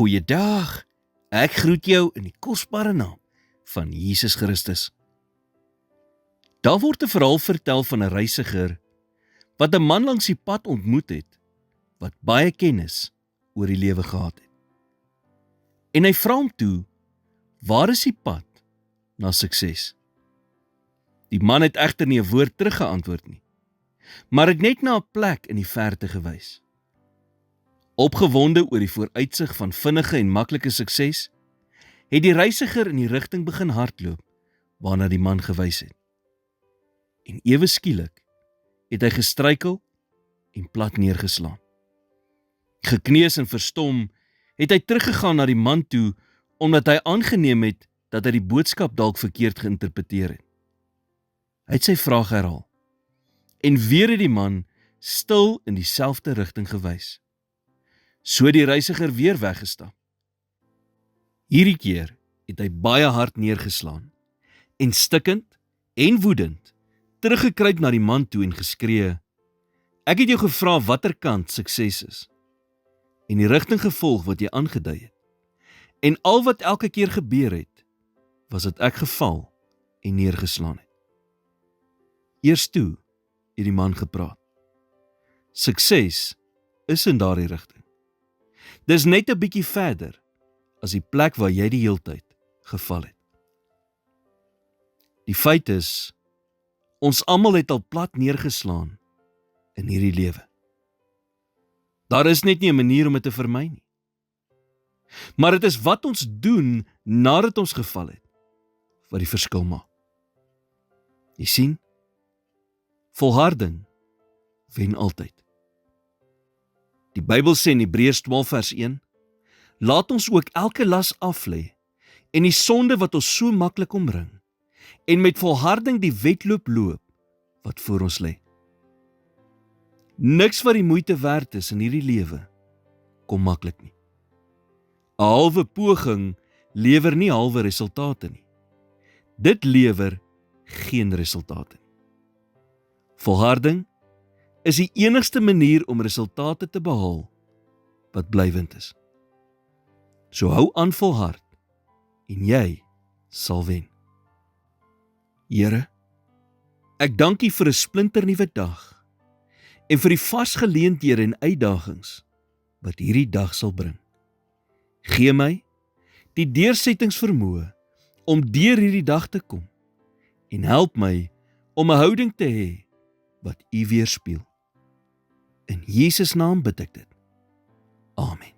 Goeiedag, ek groet jou in die kosbare naam van Jesus Christus. Daar word 'n verhaal vertel van 'n reisiger wat 'n man langs die pad ontmoet het, wat baie kennis oor die lewe gehad het. En hy vra hom toe, waar is die pad na sukses? Die man het egter nie 'n woord teruggeantwoord nie, maar het net na 'n plek in die verte gewys. Opgewonde oor die vooruitsig van vinnige en maklike sukses, het die reisiger in die rigting begin hardloop, waarna die man gewys het. En ewe skielik het hy gestruikel en plat neergeslaan. Gekneus en verstom, het hy teruggegaan na die man toe, omdat hy aangeneem het dat hy die boodskap dalk verkeerd geïnterpreteer het. Hy het sy vraag herhaal, en weer het die man stil in dieselfde rigting gewys. So die reisiger weer weggestap. Hierdie keer het hy baie hard neergeslaan, en stikkend en woedend teruggekruip na die man toe en geskree, ek het jou gevra watter kant sukses is, en die rigting gevolg wat jy aangedui het. En al wat elke keer gebeur het, was dat ek geval en neergeslaan het. Eers toe het die man gepraat. Sukses is in daardie rigting. Dis net 'n bietjie verder as die plek waar jy die heeltyd geval het. Die feit is, ons almal het al plat neergeslaan in hierdie lewe. Daar is net nie 'n manier om dit te vermy nie. Maar dit is wat ons doen nadat ons geval het, wat die verskil maak. Jy sien, volharding wen altyd. Die Bybel sê in Hebreërs 12 vers 1, laat ons ook elke las aflê en die sonde wat ons so maklik omring, en met volharding die wedloop loop wat voor ons lê. Niks wat die moeite werd is in hierdie lewe kom maklik nie. 'n Halwe poging lewer nie halwe resultate nie. Dit lewer geen resultate nie. Volharding is die enigste manier om resultate te behaal wat blywend is. So hou aan volhard en jy sal wen. Here, ek dank U vir 'n splinternuwe dag en vir die vasgeleenthede en uitdagings wat hierdie dag sal bring. Gee my die deursettingsvermoë om deur hierdie dag te kom en help my om 'n houding te hê wat U weerspieël. In Jesus naam bid ek dit. Amen.